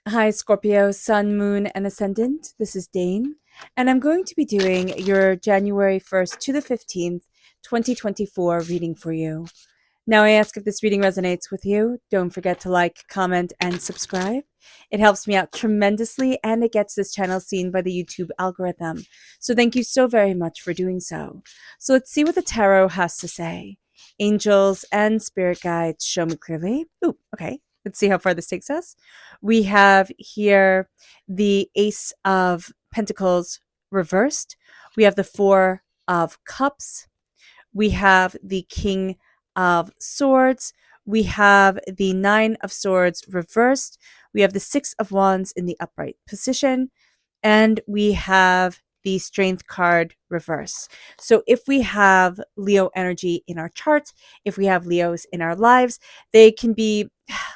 Hi, Scorpio, Sun, Moon, and Ascendant. This is Dane, and I'm going to be doing your January 1st to the 15th, 2024 reading for you. Now, I ask if this reading resonates with you. Don't forget to like, comment, and subscribe. It helps me out tremendously, and it gets this channel seen by the YouTube algorithm. So thank you so very much for doing so. So let's see what the tarot has to say. Angels and spirit guides, show me clearly. Ooh, okay. Let's see how far this takes us. We have here the Ace of Pentacles reversed. We have the Four of Cups. We have the King of Swords. We have the Nine of Swords reversed. We have the Six of Wands in the upright position. And we have the Strength card reverse. So if we have Leo energy in our charts, if we have Leos in our lives, they can be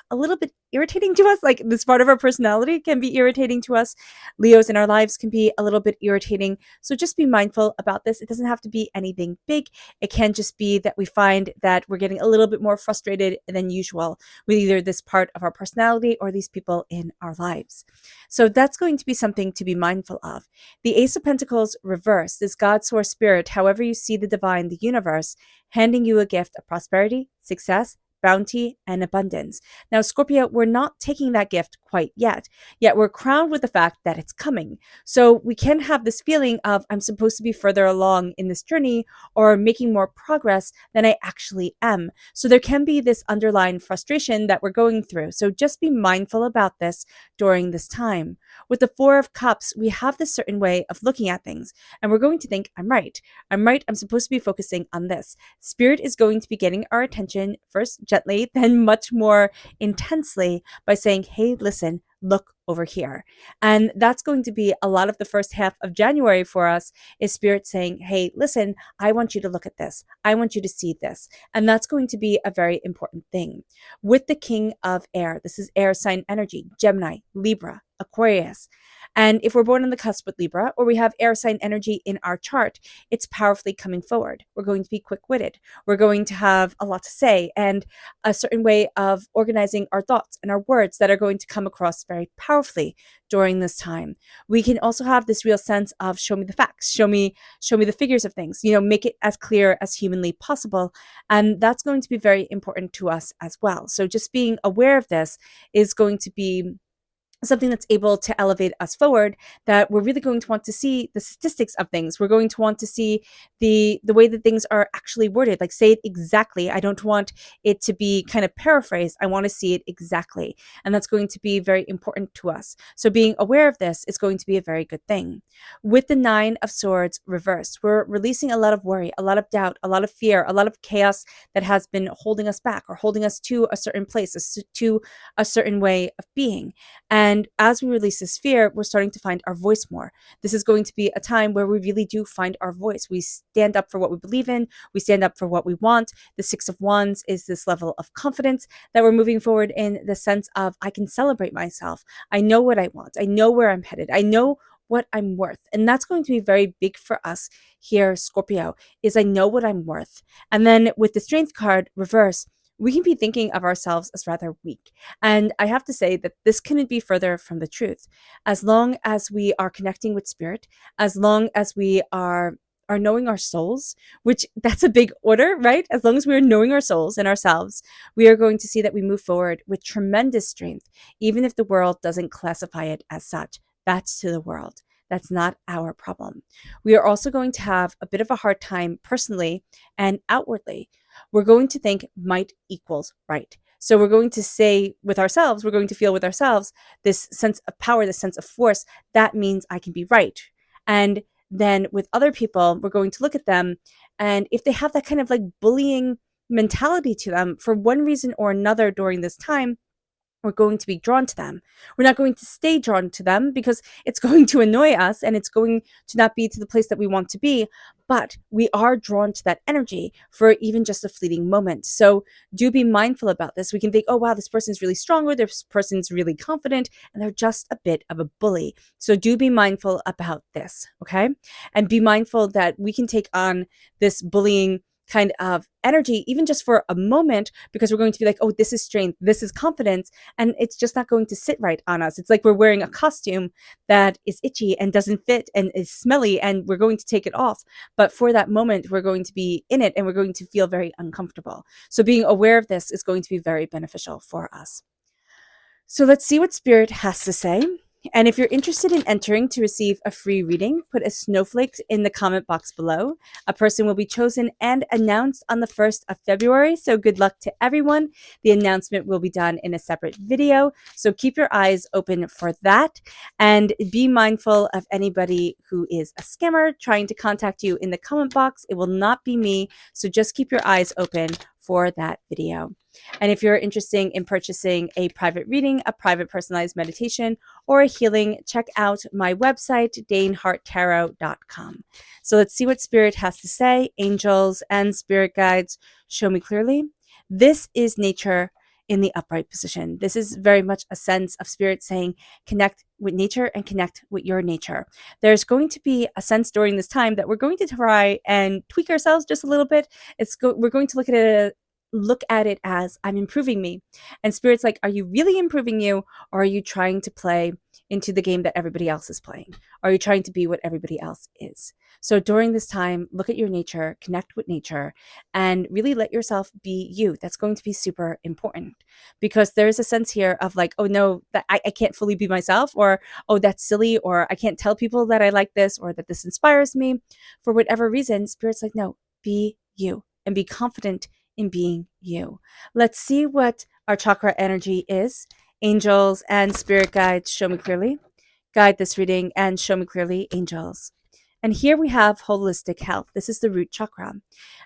a little bit irritating to us. Like, this part of our personality can be irritating to us. Leos in our lives can be a little bit irritating. So just be mindful about this. It doesn't have to be anything big. It can just be that we find that we're getting a little bit more frustrated than usual with either this part of our personality or these people in our lives. So that's going to be something to be mindful of. The Ace of Pentacles reversed is God's source spirit, however you see the divine, the universe, handing you a gift of prosperity, success, bounty, and abundance. Now, Scorpio, we're not taking that gift quite yet we're crowned with the fact that it's coming. So we can have this feeling of, I'm supposed to be further along in this journey or making more progress than I actually am. So there can be this underlying frustration that we're going through. So just be mindful about this during this time. With the Four of Cups, we have this certain way of looking at things, and we're going to think, I'm right. I'm supposed to be focusing on this. Spirit is going to be getting our attention first gently, then much more intensely by saying, hey, listen, look over here. And that's going to be a lot of the first half of January for us, is Spirit saying, hey, listen, I want you to look at this. I want you to see this. And that's going to be a very important thing. With the King of Air, this is air sign energy, Gemini, Libra, Aquarius. And if we're born on the cusp with Libra, or we have air sign energy in our chart, it's powerfully coming forward. We're going to be quick-witted. We're going to have a lot to say and a certain way of organizing our thoughts and our words that are going to come across very powerfully during this time. We can also have this real sense of, show me the facts, show me the figures of things, make it as clear as humanly possible. And that's going to be very important to us as well. So just being aware of this is going to be something that's able to elevate us forward, that we're really going to want to see the statistics of things. We're going to want to see the way that things are actually worded, like say it exactly. I don't want it to be kind of paraphrased. I want to see it exactly. And that's going to be very important to us. So being aware of this is going to be a very good thing. With the Nine of Swords reversed, we're releasing a lot of worry, a lot of doubt, a lot of fear, a lot of chaos that has been holding us back or holding us to a certain place, to a certain way of being. And as we release this fear, we're starting to find our voice more. This is going to be a time where we really do find our voice. We stand up for what we believe in. We stand up for what we want. The Six of Wands is this level of confidence that we're moving forward in, the sense of, I can celebrate myself. I know what I want. I know where I'm headed. I know what I'm worth. And that's going to be very big for us here, Scorpio, is I know what I'm worth. And then with the Strength card reverse, we can be thinking of ourselves as rather weak. And I have to say that this couldn't be further from the truth. As long as we are connecting with Spirit, as long as we are knowing our souls, which that's a big order, right? As long as we are knowing our souls and ourselves, we are going to see that we move forward with tremendous strength, even if the world doesn't classify it as such. That's to the world. That's not our problem. We are also going to have a bit of a hard time personally and outwardly. We're going to think might equals right. So we're going to say with ourselves, we're going to feel with ourselves this sense of power, this sense of force. That means I can be right. And then with other people, we're going to look at them, and if they have that kind of like bullying mentality to them for one reason or another during this time, we're going to be drawn to them. We're not going to stay drawn to them because it's going to annoy us and it's going to not be to the place that we want to be, but we are drawn to that energy for even just a fleeting moment. So do be mindful about this. We can think, oh wow, this person's really strong, or this person's really confident, and they're just a bit of a bully. So do be mindful about this, okay? And be mindful that we can take on this bullying kind of energy, even just for a moment, because we're going to be like, oh, this is strength, this is confidence, and it's just not going to sit right on us. It's like we're wearing a costume that is itchy and doesn't fit and is smelly, and we're going to take it off. But for that moment, we're going to be in it and we're going to feel very uncomfortable. So being aware of this is going to be very beneficial for us. So let's see what Spirit has to say. And if you're interested in entering to receive a free reading, put a snowflake in the comment box below. A person will be chosen and announced on the 1st of February. So good luck to everyone. The announcement will be done in a separate video. So keep your eyes open for that. And be mindful of anybody who is a scammer trying to contact you in the comment box. It will not be me. So just keep your eyes open for that video. And if you're interested in purchasing a private reading, a private personalized meditation, or a healing, check out my website, daneharttarot.com. So let's see what Spirit has to say. Angels and spirit guides, show me clearly. This is nature in the upright position. This is very much a sense of Spirit saying, connect with nature and connect with your nature. There's going to be a sense during this time that we're going to try and tweak ourselves just a little bit. We're going to look at it as, I'm improving me. And Spirit's like, are you really improving you, or are you trying to play into the game that everybody else is playing? Are you trying to be what everybody else is? So during this time, look at your nature, connect with nature, and really let yourself be you. That's going to be super important, because there's a sense here of like, oh no, that I can't fully be myself, or oh, that's silly, or I can't tell people that I like this, or that this inspires me. For whatever reason, Spirit's like, no, be you and be confident in being you. Let's see what our chakra energy is. Angels and spirit guides, show me clearly. Guide this reading and show me clearly, angels. And here we have holistic health. This is the root chakra.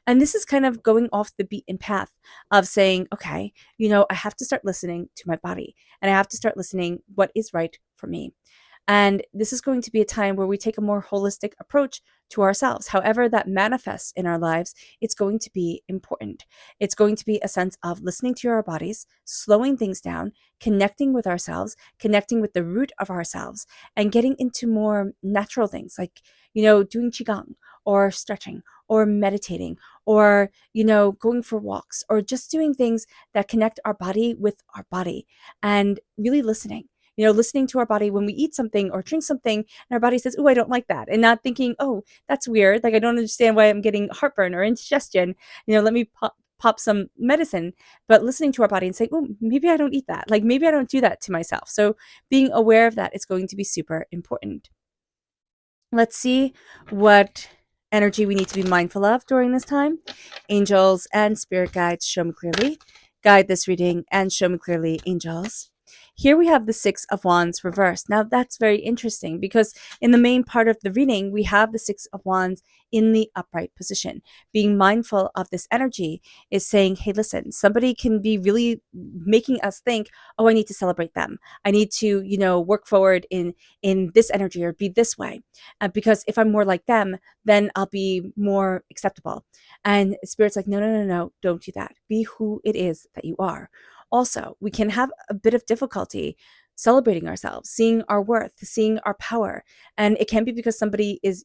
And this is kind of going off the beaten path of saying, okay, I have to start listening to my body, and I have to start listening what is right for me. And this is going to be a time where we take a more holistic approach to ourselves. However that manifests in our lives, it's going to be important. It's going to be a sense of listening to our bodies, slowing things down, connecting with ourselves, connecting with the root of ourselves, and getting into more natural things like, doing qigong, or stretching, or meditating, or, going for walks, or just doing things that connect our body with our body, and really listening. Listening to our body when we eat something or drink something, and our body says, oh, I don't like that. And not thinking, oh, that's weird. Like, I don't understand why I'm getting heartburn or indigestion. Let me pop some medicine. But listening to our body and saying, oh, maybe I don't eat that. Like, maybe I don't do that to myself. So being aware of that is going to be super important. Let's see what energy we need to be mindful of during this time. Angels and spirit guides, show me clearly. Guide this reading and show me clearly, angels. Here we have the Six of Wands reversed. Now that's very interesting, because in the main part of the reading, we have the Six of Wands in the upright position. Being mindful of this energy is saying, hey, listen, somebody can be really making us think, oh, I need to celebrate them. I need to, work forward in this energy, or be this way. Because if I'm more like them, then I'll be more acceptable. And Spirit's like, no, don't do that. Be who it is that you are. Also, we can have a bit of difficulty celebrating ourselves, seeing our worth, seeing our power. And it can be because somebody is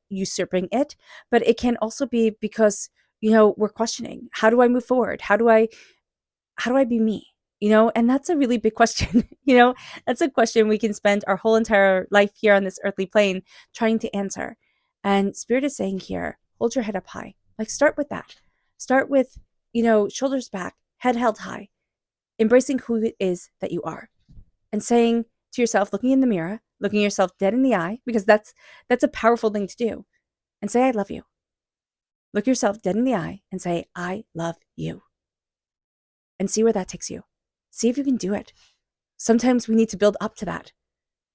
usurping it, but it can also be because, we're questioning, how do I move forward? How do I be me? And that's a really big question. That's a question we can spend our whole entire life here on this earthly plane trying to answer. And Spirit is saying here, hold your head up high. Like, start with that. Start with, shoulders back, head held high. Embracing who it is that you are, and saying to yourself, looking in the mirror, looking yourself dead in the eye, because that's a powerful thing to do, and say, I love you. Look yourself dead in the eye and say, I love you. And see where that takes you. See if you can do it. Sometimes we need to build up to that.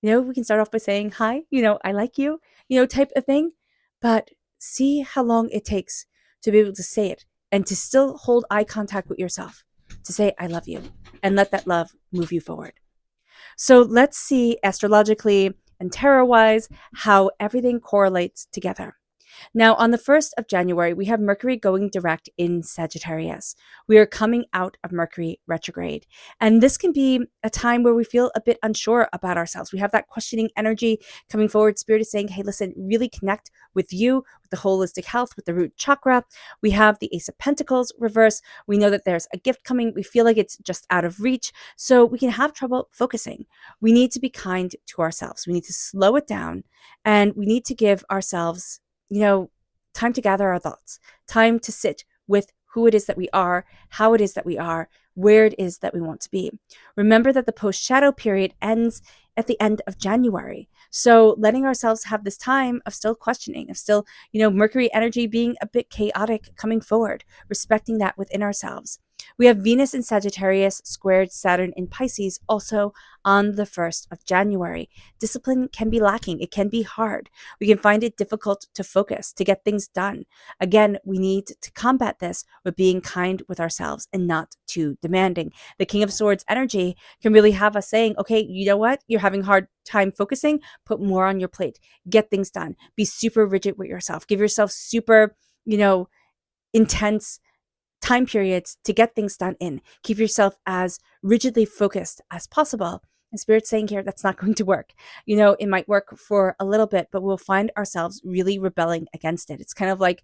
We can start off by saying, hi, I like you, type of thing, but see how long it takes to be able to say it and to still hold eye contact with yourself, to say, I love you, and let that love move you forward. So let's see astrologically and tarot-wise how everything correlates together. Now, on the 1st of January, we have Mercury going direct in Sagittarius. We are coming out of Mercury retrograde. And this can be a time where we feel a bit unsure about ourselves. We have that questioning energy coming forward. Spirit is saying, hey, listen, really connect with you, with the holistic health, with the root chakra. We have the Ace of Pentacles reverse. We know that there's a gift coming. We feel like it's just out of reach. So we can have trouble focusing. We need to be kind to ourselves. We need to slow it down, and we need to give ourselves, time to gather our thoughts, time to sit with who it is that we are, how it is that we are, where it is that we want to be. Remember that the post-shadow period ends at the end of January. So letting ourselves have this time of still questioning, of still, Mercury energy being a bit chaotic coming forward, respecting that within ourselves. We have Venus in Sagittarius squared Saturn in Pisces also on the 1st of January. Discipline can be lacking. It can be hard. We can find it difficult to focus, to get things done. Again, we need to combat this with being kind with ourselves and not too demanding. The King of Swords energy can really have us saying, okay, you know what? You're having a hard time focusing. Put more on your plate. Get things done. Be super rigid with yourself. Give yourself super, intense time periods to get things done in. Keep yourself as rigidly focused as possible. And Spirit's saying here that's not going to work. It might work for a little bit, but we'll find ourselves really rebelling against it. It's kind of like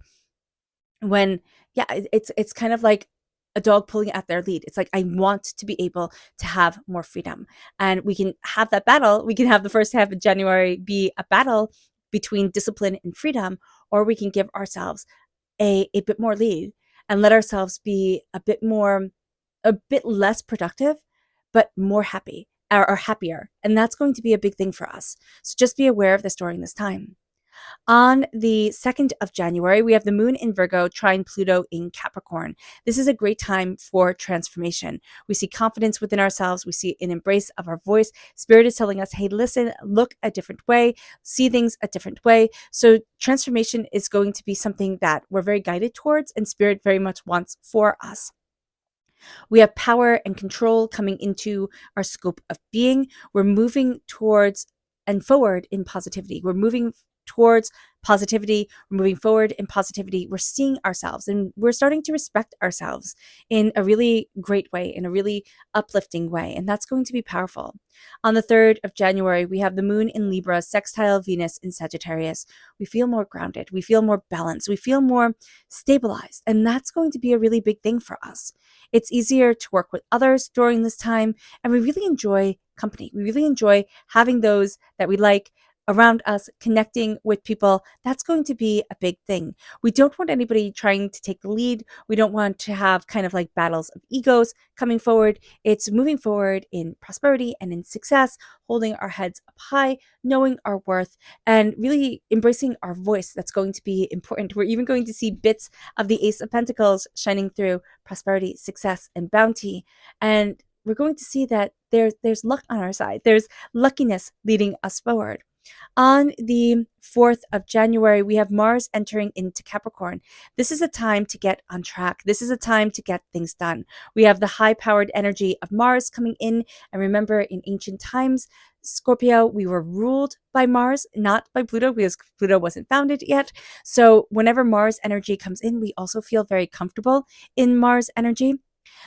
when, it's kind of like a dog pulling at their lead. It's like, I want to be able to have more freedom. And we can have that battle. We can have the first half of January be a battle between discipline and freedom, or we can give ourselves a bit more lead and let ourselves be a bit less productive, but more happy or happier. And that's going to be a big thing for us. So just be aware of this during this time. On the 2nd of January, we have the moon in Virgo trine Pluto in Capricorn. This is a great time for transformation. We see confidence within ourselves. We see an embrace of our voice. Spirit is telling us, hey, listen, look a different way, see things a different way. So transformation is going to be something that we're very guided towards, and Spirit very much wants for us. We have power and control coming into our scope of being. We're moving towards and forward in positivity. We're moving towards positivity. We're moving forward in positivity. We're seeing ourselves, and we're starting to respect ourselves in a really great way, in a really uplifting way. And that's going to be powerful. On the 3rd of January, we have the moon in Libra, sextile Venus in Sagittarius. We feel more grounded. We feel more balanced. We feel more stabilized. And that's going to be a really big thing for us. It's easier to work with others during this time. And we really enjoy company. We really enjoy having those that we like around us, connecting with people. That's going to be a big thing. We don't want anybody trying to take the lead. We don't want to have kind of like battles of egos coming forward. It's moving forward in prosperity and in success, holding our heads up high, knowing our worth, and really embracing our voice. That's going to be important. We're even going to see bits of the Ace of Pentacles shining through prosperity, success, and bounty. And we're going to see that there's luck on our side. There's luckiness leading us forward. On the 4th of January, we have Mars entering into Capricorn. This is a time to get on track. This is a time to get things done. We have the high-powered energy of Mars coming in. And remember, in ancient times, Scorpio, we were ruled by Mars, not by Pluto, because Pluto wasn't founded yet. So whenever Mars energy comes in, we also feel very comfortable in Mars energy.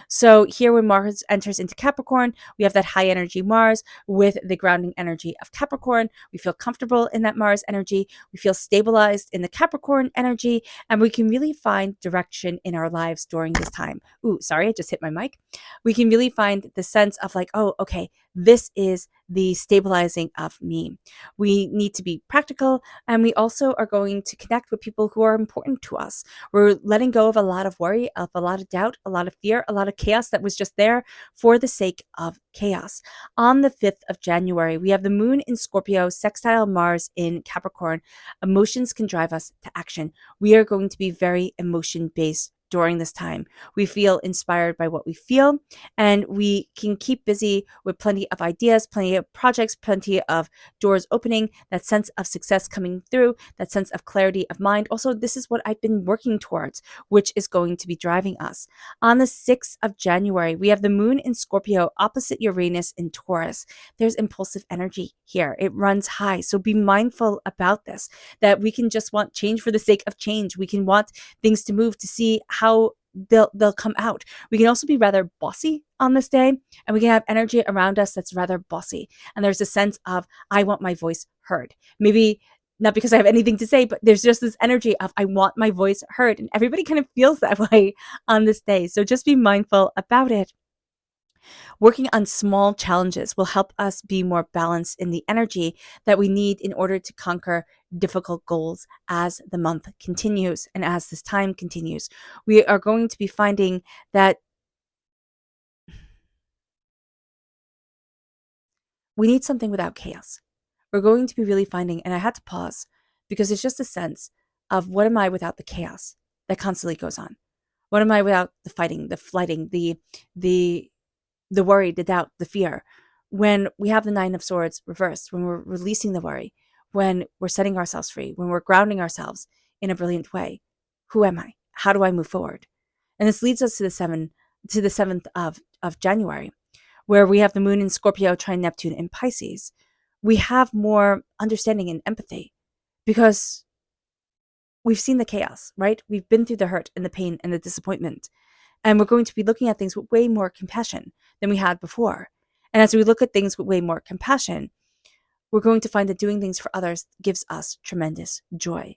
So here when Mars enters into Capricorn, we have that high energy Mars with the grounding energy of Capricorn. We feel comfortable in that Mars energy. We feel stabilized in the Capricorn energy, and we can really find direction in our lives during this time. Ooh, sorry, I just hit my mic. We can really find the sense of like, oh, okay, this is the stabilizing of me. We need to be practical, and we also are going to connect with people who are important to us. We're letting go of a lot of worry, of a lot of doubt, a lot of fear, a lot of chaos that was just there for the sake of chaos. On the 5th of January, we have the moon in Scorpio, sextile Mars in Capricorn. Emotions can drive us to action. We are going to be very emotion-based during this time. We feel inspired by what we feel, and we can keep busy with plenty of ideas, plenty of projects, plenty of doors opening, that sense of success coming through, that sense of clarity of mind. Also, this is what I've been working towards, which is going to be driving us. On the 6th of January, we have the moon in Scorpio opposite Uranus in Taurus. There's impulsive energy here. It runs high. So be mindful about this, that we can just want change for the sake of change. We can want things to move to see how they'll come out. We can also be rather bossy on this day, and we can have energy around us that's rather bossy. And there's a sense of, I want my voice heard. Maybe not because I have anything to say, but there's just this energy of, I want my voice heard. And everybody kind of feels that way on this day. So just be mindful about it. Working on small challenges will help us be more balanced in the energy that we need in order to conquer difficult goals as the month continues and as this time continues. We are going to be finding that we need something without chaos. We're going to be really finding, and I had to pause because it's just a sense of, what am I without the chaos that constantly goes on? What am I without the fighting, the flighting, the worry, the doubt, the fear? When we have the Nine of Swords reversed, when we're releasing the worry, when we're setting ourselves free, when we're grounding ourselves in a brilliant way, who am I? How do I move forward? And this leads us to the 7th of January, where we have the moon in Scorpio trine Neptune in Pisces. We have more understanding and empathy because we've seen the chaos, right? We've been through the hurt and the pain and the disappointment. And we're going to be looking at things with way more compassion than we had before. And as we look at things with way more compassion, we're going to find that doing things for others gives us tremendous joy.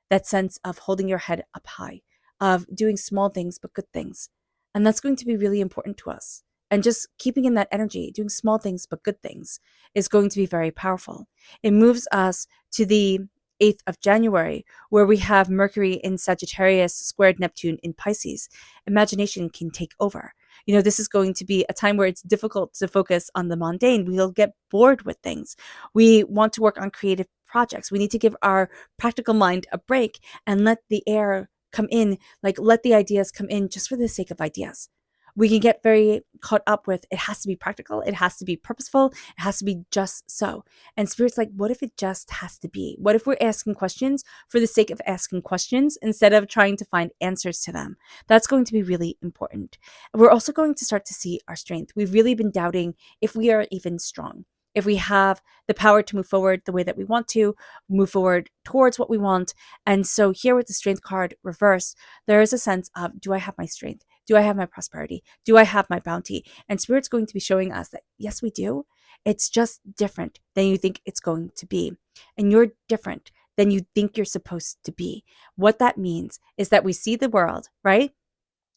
That sense of holding your head up high, of doing small things but good things. And that's going to be really important to us. And just keeping in that energy, doing small things but good things, is going to be very powerful. It moves us to the 8th of January, where we have Mercury in Sagittarius squared Neptune in Pisces. Imagination can take over. This is going to be a time where it's difficult to focus on the mundane. We'll get bored with things. We want to work on creative projects. We need to give our practical mind a break and let the air come in, let the ideas come in just for the sake of ideas. We can get very caught up with, it has to be practical, it has to be purposeful, it has to be just so. And Spirit's like, what if it just has to be? What if we're asking questions for the sake of asking questions instead of trying to find answers to them? That's going to be really important. We're also going to start to see our strength. We've really been doubting if we are even strong, if we have the power to move forward the way that we want to, move forward towards what we want. And so here with the strength card reversed, there is a sense of, do I have my strength? Do I have my prosperity? Do I have my bounty? And Spirit's going to be showing us that, yes, we do. It's just different than you think it's going to be. And you're different than you think you're supposed to be. What that means is that we see the world, right?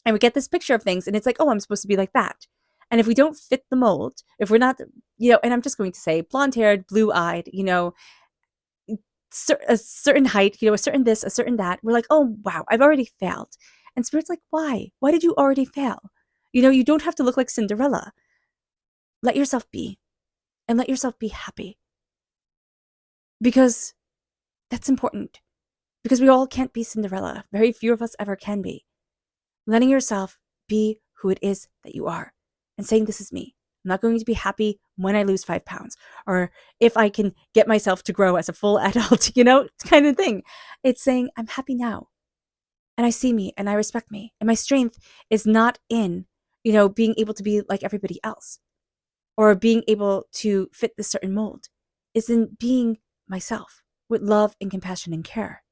And we get this picture of things, and it's like, oh, I'm supposed to be like that. And if we don't fit the mold, if we're not, and I'm just going to say blonde-haired, blue-eyed, a certain height, a certain this, a certain that, we're like, oh, wow, I've already failed. And Spirit's like, why? Why did you already fail? You don't have to look like Cinderella. Let yourself be, and let yourself be happy. Because that's important. Because we all can't be Cinderella. Very few of us ever can be. Letting yourself be who it is that you are. And saying, this is me. I'm not going to be happy when I lose 5 pounds. Or if I can get myself to grow as a full adult, kind of thing. It's saying, I'm happy now. And I see me and I respect me. And my strength is not in, being able to be like everybody else or being able to fit this certain mold. It's in being myself with love and compassion and care.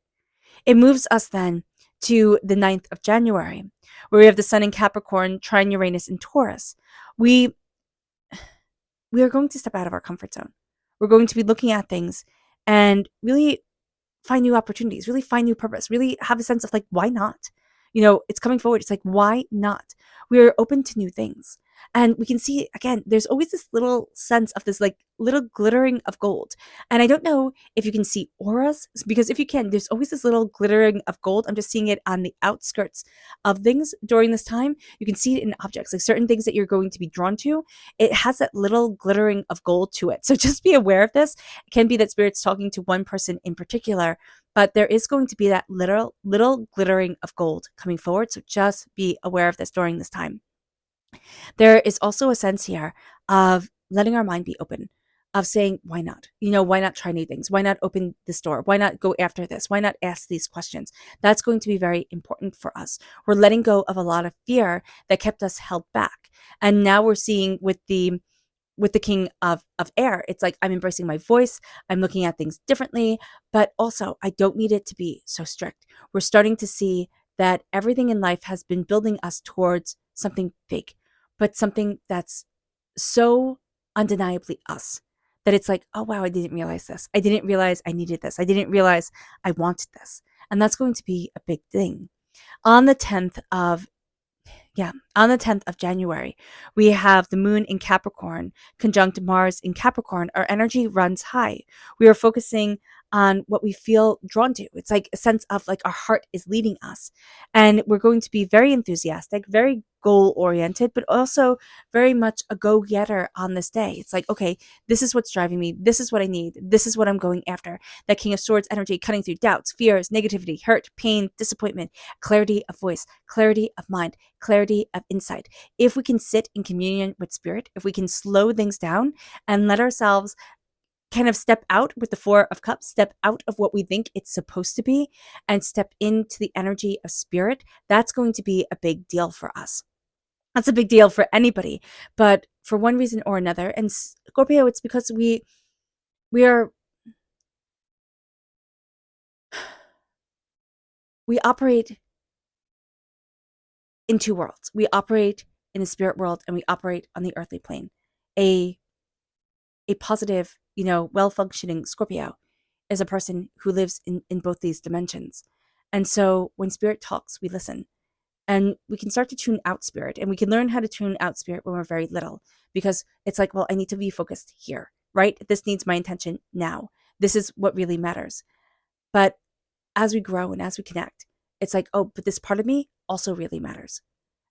It moves us then to the 9th of January, where we have the sun in Capricorn, trine Uranus in Taurus. We are going to step out of our comfort zone. We're going to be looking at things and really find new opportunities, really find new purpose, really have a sense of why not? It's coming forward. It's like, why not? We're open to new things. And we can see, again, there's always this little sense of this like little glittering of gold. And I don't know if you can see auras, because if you can, there's always this little glittering of gold. I'm just seeing it on the outskirts of things during this time. You can see it in objects, like certain things that you're going to be drawn to. It has that little glittering of gold to it. So just be aware of this. It can be that Spirit's talking to one person in particular, but there is going to be that little glittering of gold coming forward. So just be aware of this during this time. There is also a sense here of letting our mind be open, of saying, why not? Why not try new things? Why not open this door? Why not go after this? Why not ask these questions? That's going to be very important for us. We're letting go of a lot of fear that kept us held back. And now we're seeing with the king of air, it's like I'm embracing my voice, I'm looking at things differently, but also I don't need it to be so strict. We're starting to see that everything in life has been building us towards something big, but something that's so undeniably us that it's like, oh wow, I didn't realize this. I didn't realize I needed this. I didn't realize I wanted this. And that's going to be a big thing. On the 10th of January, we have the moon in Capricorn conjunct Mars in Capricorn. Our energy runs high. We are focusing on what we feel drawn to. It's like a sense of like our heart is leading us. And we're going to be very enthusiastic, very goal oriented, but also very much a go-getter on this day. It's like, okay, this is what's driving me. This is what I need. This is what I'm going after. That King of Swords energy cutting through doubts, fears, negativity, hurt, pain, disappointment, clarity of voice, clarity of mind, clarity of insight. If we can sit in communion with Spirit, if we can slow things down and let ourselves kind of step out with the Four of Cups, step out of what we think it's supposed to be and step into the energy of Spirit, that's going to be a big deal for us. That's a big deal for anybody, but for one reason or another, and Scorpio, it's because we operate in two worlds. We operate in the spirit world and we operate on the earthly plane. A positive, well-functioning Scorpio is a person who lives in both these dimensions. And so when Spirit talks, we listen. And we can start to tune out Spirit, and we can learn how to tune out Spirit when we're very little, because it's like, well, I need to be focused here, right? This needs my attention now. This is what really matters. But as we grow and as we connect, it's like, oh, but this part of me also really matters.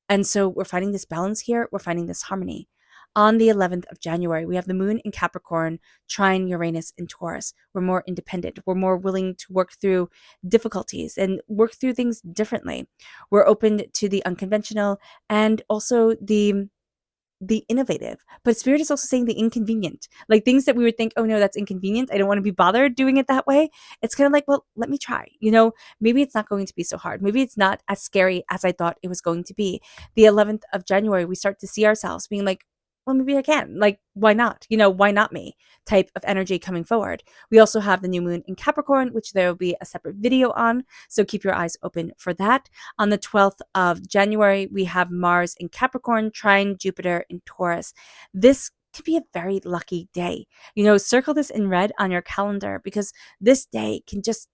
And so we're finding this balance here. We're finding this harmony. On the 11th of January, we have the moon in Capricorn, trine Uranus in Taurus. We're more independent. We're more willing to work through difficulties and work through things differently. We're open to the unconventional and also the innovative. But Spirit is also saying the inconvenient, like things that we would think, oh no, that's inconvenient. I don't want to be bothered doing it that way. It's kind of like, well, let me try. Maybe it's not going to be so hard. Maybe it's not as scary as I thought it was going to be. The 11th of January, we start to see ourselves being like, well, maybe I can. Like, why not? Why not me? Type of energy coming forward. We also have the new moon in Capricorn, which there will be a separate video on. So keep your eyes open for that. On the 12th of January, we have Mars in Capricorn, trine Jupiter in Taurus. This could be a very lucky day. Circle this in red on your calendar, because this day can just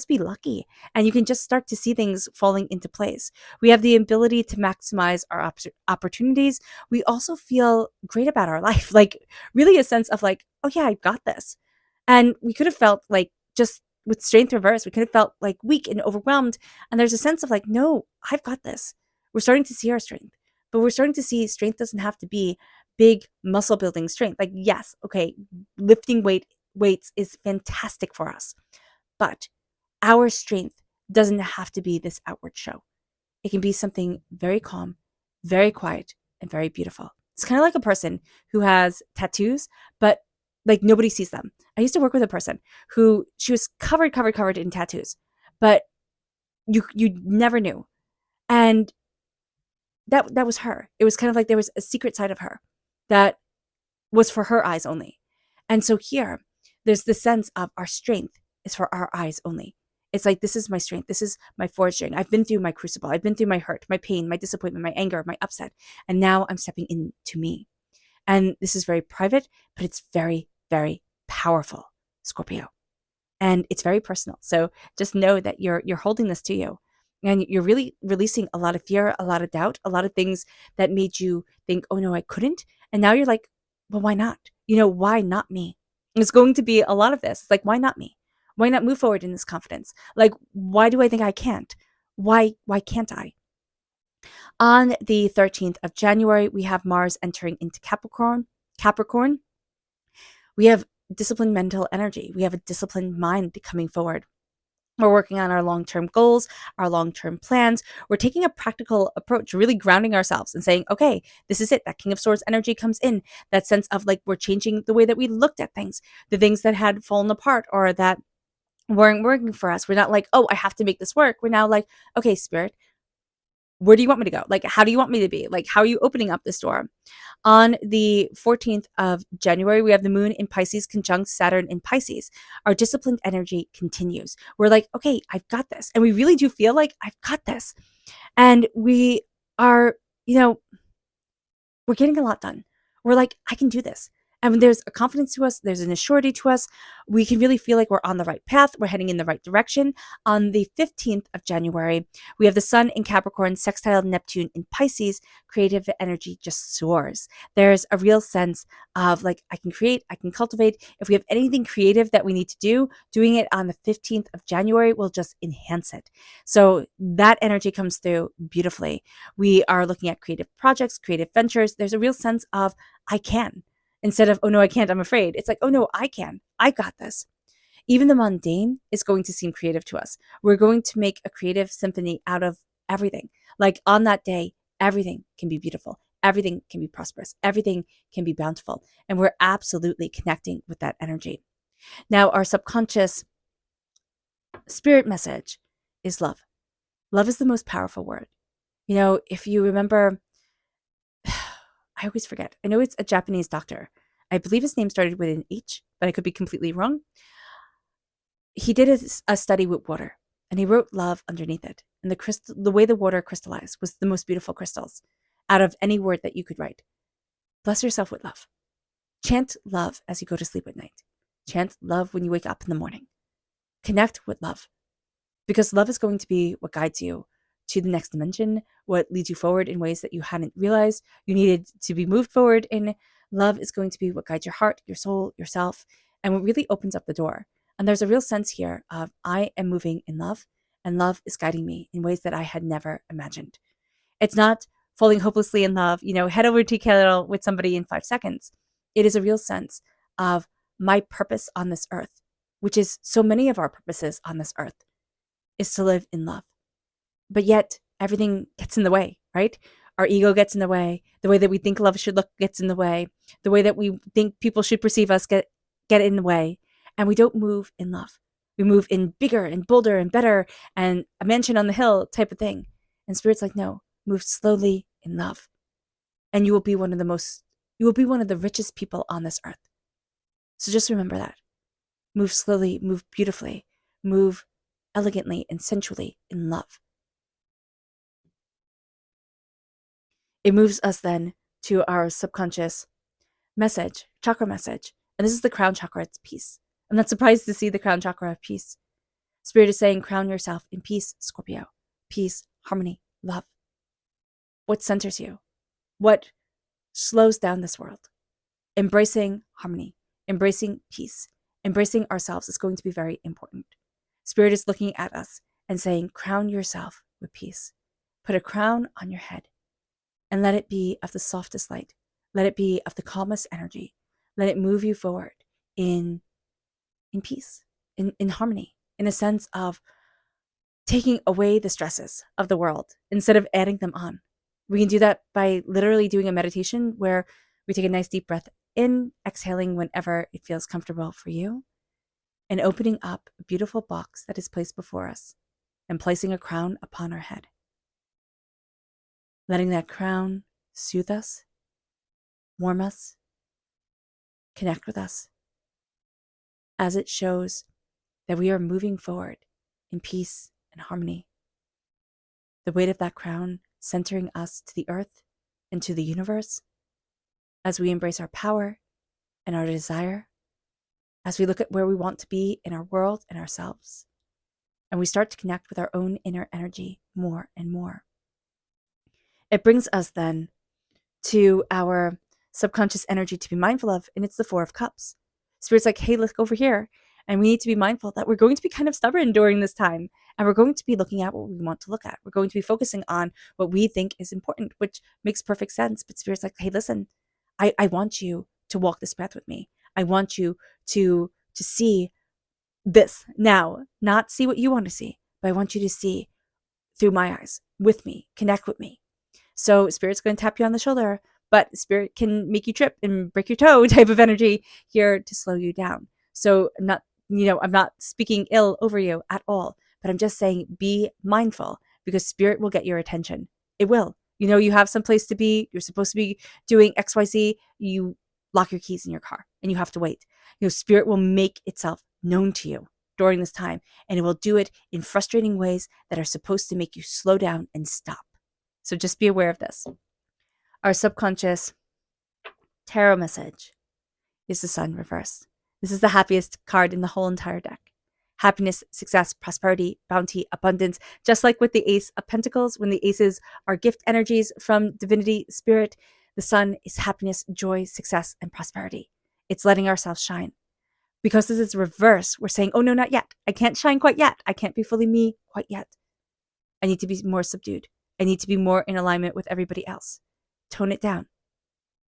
be lucky, and you can just start to see things falling into place. We have the ability to maximize our opportunities. We also feel great about our life, like really a sense of like, oh yeah, I've got this. And we could have felt like, just with strength reverse, we could have felt like weak and overwhelmed. And there's a sense of like, no, I've got this. We're starting to see our strength, but we're starting to see strength doesn't have to be big muscle building strength. Like, yes, okay, lifting weights is fantastic for us. But our strength doesn't have to be this outward show. It can be something very calm, very quiet, and very beautiful. It's kind of like a person who has tattoos, but like nobody sees them. I used to work with a person who, she was covered in tattoos, but you never knew. And that was her. It was kind of like there was a secret side of her that was for her eyes only. And so here, there's the sense of our strength is for our eyes only. It's like, this is my strength. This is my forging. I've been through my crucible. I've been through my hurt, my pain, my disappointment, my anger, my upset. And now I'm stepping into me. And this is very private, but it's very, very powerful, Scorpio. And it's very personal. So just know that you're holding this to you. And you're really releasing a lot of fear, a lot of doubt, a lot of things that made you think, oh no, I couldn't. And now you're like, well, why not? Why not me? It's going to be a lot of this. It's like, why not me? Why not move forward in this confidence? Like, why do I think I can't? Why can't I? On the 13th of January, we have Mars entering into Capricorn. Capricorn. We have disciplined mental energy. We have a disciplined mind coming forward. We're working on our long-term goals, our long-term plans. We're taking a practical approach, really grounding ourselves and saying, okay, this is it. That King of Swords energy comes in. That sense of like we're changing the way that we looked at things, the things that had fallen apart or that weren't working for us. We're not like, oh, I have to make this work. We're now like, okay, Spirit, where do you want me to go? Like, how do you want me to be? Like, how are you opening up this door? On the 14th of January, we have the moon in Pisces conjunct Saturn in Pisces. Our disciplined energy continues. We're like, okay, I've got this. And we really do feel like I've got this. And we are, we're getting a lot done. We're like, I can do this. And when there's a confidence to us, there's an assurity to us. We can really feel like we're on the right path. We're heading in the right direction. On the 15th of January, we have the sun in Capricorn, sextile Neptune in Pisces. Creative energy just soars. There's a real sense of like, I can create, I can cultivate. If we have anything creative that we need to do, doing it on the 15th of January will just enhance it. So that energy comes through beautifully. We are looking at creative projects, creative ventures. There's a real sense of, I can. Instead of, oh no, I can't, I'm afraid. It's like, oh no, I can. I got this. Even the mundane is going to seem creative to us. We're going to make a creative symphony out of everything. Like on that day, everything can be beautiful. Everything can be prosperous. Everything can be bountiful. And we're absolutely connecting with that energy. Now, our subconscious spirit message is love. Love is the most powerful word. If you remember, I always forget. I know it's a Japanese doctor. I believe his name started with an H, but I could be completely wrong. He did a study with water, and he wrote love underneath it. And the way the water crystallized was the most beautiful crystals out of any word that you could write. Bless yourself with love. Chant love as you go to sleep at night. Chant love when you wake up in the morning. Connect with love, because love is going to be what guides you to the next dimension, what leads you forward in ways that you hadn't realized you needed to be moved forward in. Love is going to be what guides your heart, your soul, yourself, and what really opens up the door. And there's a real sense here of I am moving in love, and love is guiding me in ways that I had never imagined. It's not falling hopelessly in love, head over to kettle with somebody in 5 seconds. It is a real sense of my purpose on this earth, which is so many of our purposes on this earth, is to live in love. But yet everything gets in the way, right? Our ego gets in the way. The way that we think love should look gets in the way. The way that we think people should perceive us get in the way. And we don't move in love. We move in bigger and bolder and better and a mansion on the hill type of thing. And Spirit's like, no, move slowly in love. And you will be one of the richest people on this earth. So just remember that. Move slowly, move beautifully, move elegantly and sensually in love. It moves us then to our subconscious message, chakra message. And this is the crown chakra, it's peace. I'm not surprised to see the crown chakra of peace. Spirit is saying, crown yourself in peace, Scorpio. Peace, harmony, love. What centers you? What slows down this world? Embracing harmony, embracing peace, embracing ourselves is going to be very important. Spirit is looking at us and saying, crown yourself with peace. Put a crown on your head. And let it be of the softest light. Let it be of the calmest energy. Let it move you forward in peace, in harmony, in a sense of taking away the stresses of the world instead of adding them on. We can do that by literally doing a meditation where we take a nice deep breath in, exhaling whenever it feels comfortable for you, and opening up a beautiful box that is placed before us and placing a crown upon our head. Letting that crown soothe us, warm us, connect with us, as it shows that we are moving forward in peace and harmony. The weight of that crown centering us to the earth and to the universe, as we embrace our power and our desire, as we look at where we want to be in our world and ourselves. and we start to connect with our own inner energy more and more. It brings us then to our subconscious energy to be mindful of, and it's the Four of Cups. Spirit's like, hey, let's go over here. And we need to be mindful that we're going to be kind of stubborn during this time. And we're going to be looking at what we want to look at. We're going to be focusing on what we think is important, which makes perfect sense. But Spirit's like, hey, listen, I want you to walk this path with me. I want you to see this now, not see what you want to see, but I want you to see through my eyes, with me, connect with me. So Spirit's going to tap you on the shoulder, but Spirit can make you trip and break your toe type of energy here to slow you down. So I'm not speaking ill over you at all, but I'm just saying be mindful, because Spirit will get your attention. It will. You have some place to be. You're supposed to be doing XYZ. You lock your keys in your car and you have to wait. Spirit will make itself known to you during this time, and it will do it in frustrating ways that are supposed to make you slow down and stop. So just be aware of this. Our subconscious tarot message is the Sun reversed. This is the happiest card in the whole entire deck. Happiness, success, prosperity, bounty, abundance. Just like with the Ace of Pentacles, when the aces are gift energies from divinity, spirit, the Sun is happiness, joy, success, and prosperity. It's letting ourselves shine. Because this is reverse, we're saying, oh no, not yet. I can't shine quite yet. I can't be fully me quite yet. I need to be more subdued. I need to be more in alignment with everybody else. Tone it down.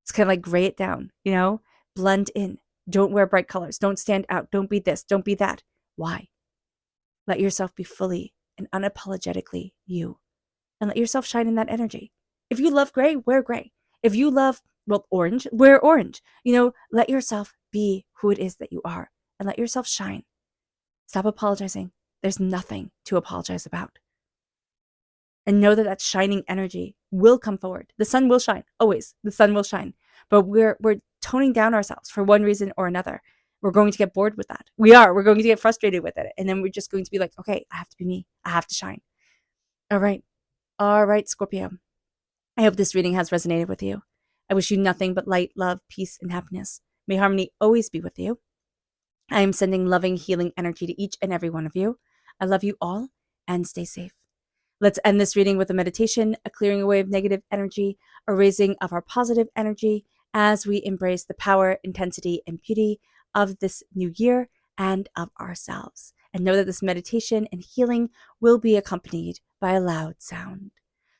It's kind of like gray it down, blend in. Don't wear bright colors. Don't stand out. Don't be this. Don't be that. Why? Let yourself be fully and unapologetically you, and let yourself shine in that energy. If you love gray, wear gray. If you love, orange, wear orange. Let yourself be who it is that you are, and let yourself shine. Stop apologizing. There's nothing to apologize about. And know that shining energy will come forward. The sun will shine, always. The sun will shine. But we're toning down ourselves for one reason or another. We're going to get bored with that. We're going to get frustrated with it. And then we're just going to be like, okay, I have to be me. I have to shine. All right, Scorpio. I hope this reading has resonated with you. I wish you nothing but light, love, peace, and happiness. May harmony always be with you. I am sending loving, healing energy to each and every one of you. I love you all, and stay safe. Let's end this reading with a meditation, a clearing away of negative energy, a raising of our positive energy as we embrace the power, intensity, and beauty of this new year and of ourselves. And know that this meditation and healing will be accompanied by a loud sound.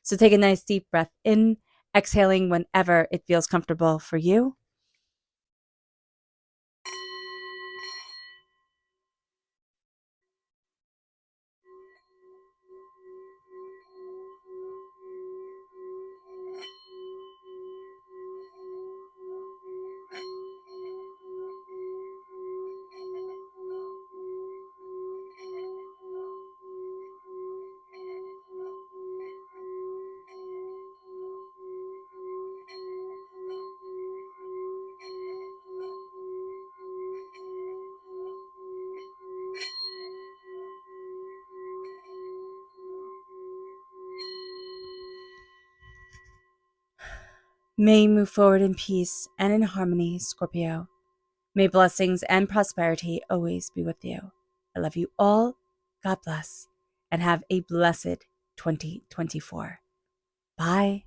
So take a nice deep breath in, exhaling whenever it feels comfortable for you. May you move forward in peace and in harmony, Scorpio. May blessings and prosperity always be with you. I love you all. God bless, and have a blessed 2024. Bye.